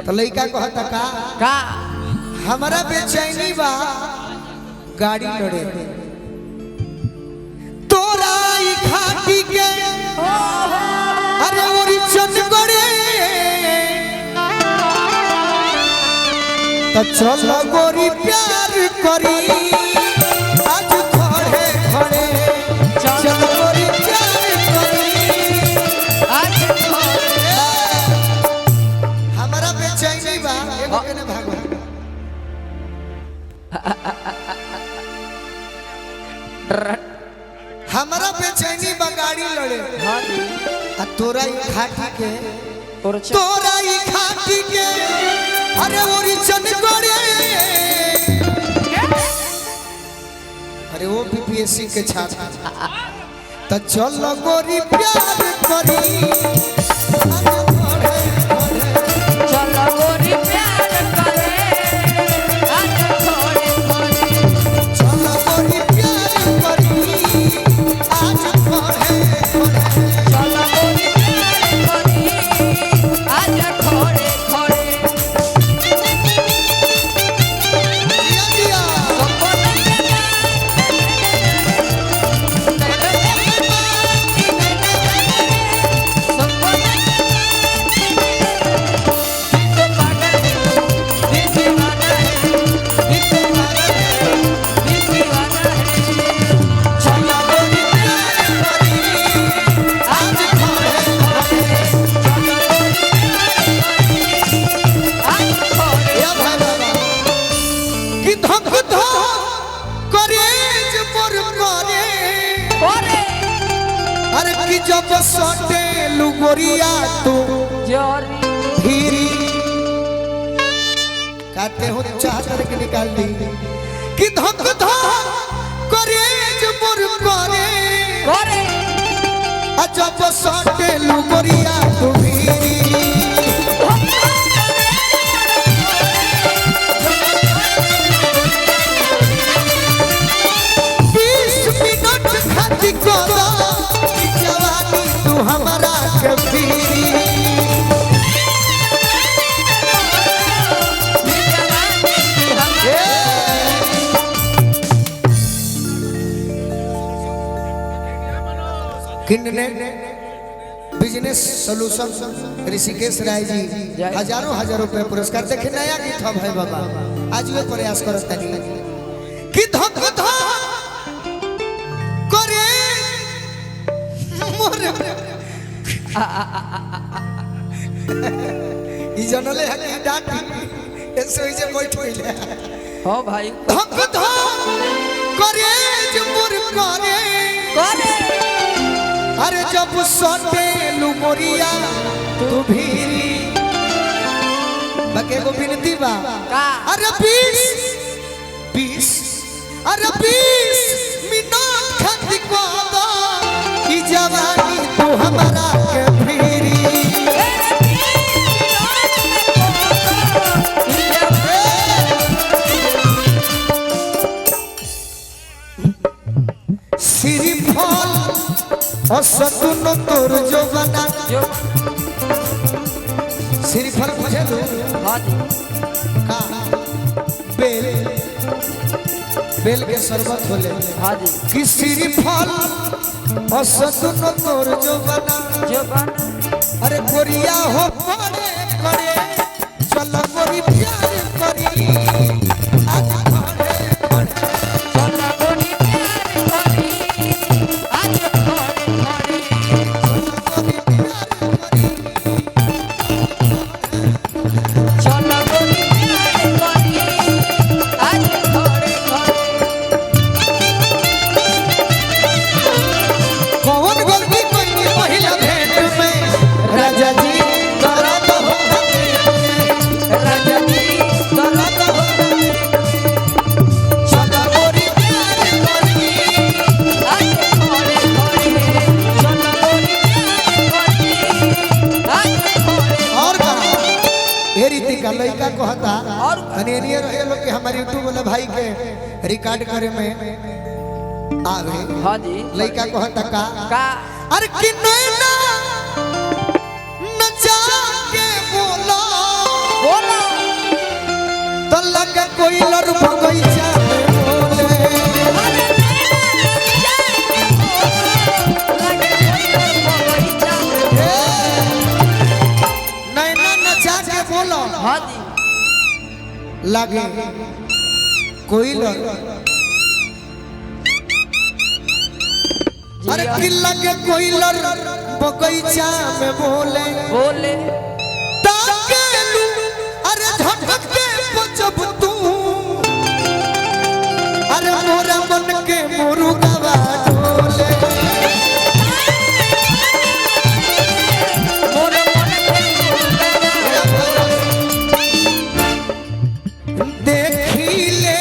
तो लड़का कहता का हमारा बेचैनी बा गाड़ी लड़े तोरा ई खाटी के अरे ओरी चंदगड़े तो चल गोरी प्यार करी आज खड़े खड़े चल गोरी प्यार करी आज खड़े हमारा बेचैनी बा एगो केने भागो हमारा बेचैनी बा गाड़ी लड़े आ तोरा ई खाटी के तोरा ई खाटी के अरे ओरी चंदगड़े अरे वो बीपीएससी के छात्र तो चल गोरी प्यार करी चल गोरी प्यार करे आज थोड़े थोड़े चल गोरी प्यार करी आज थोड़े थोड़े चल गोरी प्यार करे आज थोड़े थोड़े दिया दिया या भाई बाबा कि धक धक करे जे मोर करे अरे कि जब सटे लुगोरिया तू फिरी काटे हो चादर के निकाल दी कि धक धक करे जे मोर करे आ जब सटे लुगोरिया तू फिरी 20 मिनट खाती कोदा जवानी तू हमारा के फिरी किन्ने बिजनेस सॉल्यूशन ऋषिकेश राय जी हजारों रुपए पुरस्कार देखे नया गीत है भाई बाबा आज वे प्रयास करता नहीं कि धक धक करे मोरे ई जनले है कि डाटी ऐसे ही से बैठ गइले हो भाई धक धक करे जे मोर करे अरे जब सटे लुमोरिया तू भीरी बके को बिनती बा अरे 20 अरे 20 मिनट खाती कोदा की जवानी तू हमारा के भीरी सिरी फल असतुन तोर जो बना सिरी फल बुझे लो का बेल के शरबत होले कि सिरी फल असतुन तोर जो बना अरे गोरिया हो पड़े करे चल गोरी प्यार करी आज पड़े चल गोरी प्यार करी आज थोड़े चल गोरी प्यार करी आज थोड़े कौन गलती करी पहिला भेंट में राजा जी दर्द हो राजा जी दर्द हो चल गोरी प्यार करी आज थोड़े चल गोरी प्यार करी आज थोड़े और करा ये रीति का लड़का कहता और तनी एनिए रहे लोग कि हमारे यूट्यूब वाला भाई के रिकॉर्ड करे में आवे हाँ जी लड़का कहता का अरे कि नैना नचा के बोला लगे कोई लर बगीचा में बोले नैना नचा के बोलो लगे कोई लर अरे कि लगे कोई लर बगीचा में बोले बोले ताकेलू अरे झटक के बचब तू अरे मोरा मन के मुर्गवा डोले मोर मन के देखी ले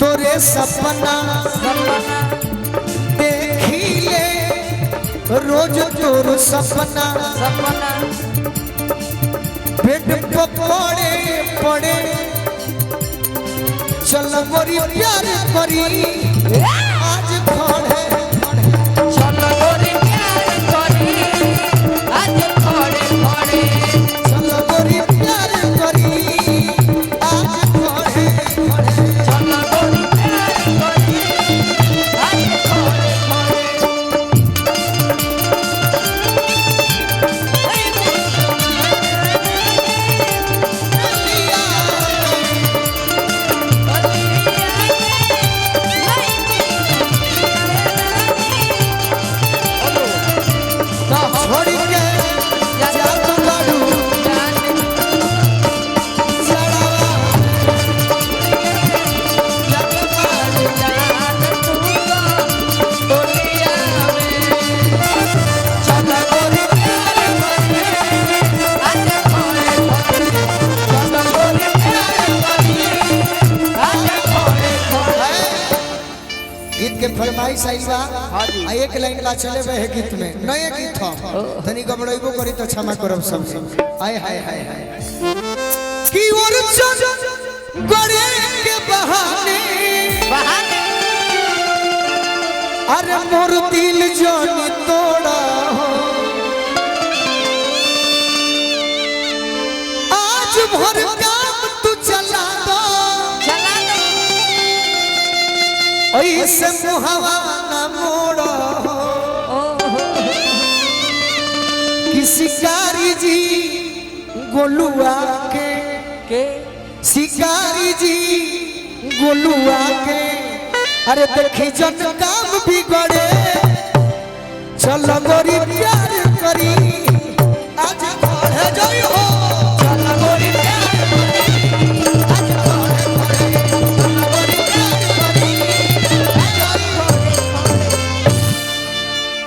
तोरे सपना सपना देखी ले रोज तोर सपना सपना पेट पे पड़े पड़े चल गोरी प्यार करी आज खड़े चलो गोरी प्यार करी आज खड़े खड़े चल गोरी प्यार करी आज खड़े चलो गोरी प्यार करी आज खड़े खड़े छोड़ के जात बाड़ू चढ़ावा जात बाड़ू चल गोरी गीत के फरमाइश आई बा हाँ जी। आ एक लाइन ला चले बे है गीत में नए गीत हो तनी गबड़ैबो करी तो क्षमा करब सब हाय हाय हाय हाय की और चल गड़े के बहाने अरे मोर दिल जान तोड़ा हो आज भर काम तू चला दो ऐसे मुहवा न मोड़ो कि शिकारी जी गोलुआ के शिकारी जी गोलुआ के अरे देखी जन काम बिगड़े चल गोरी प्यार करी आज खड़े जाई हो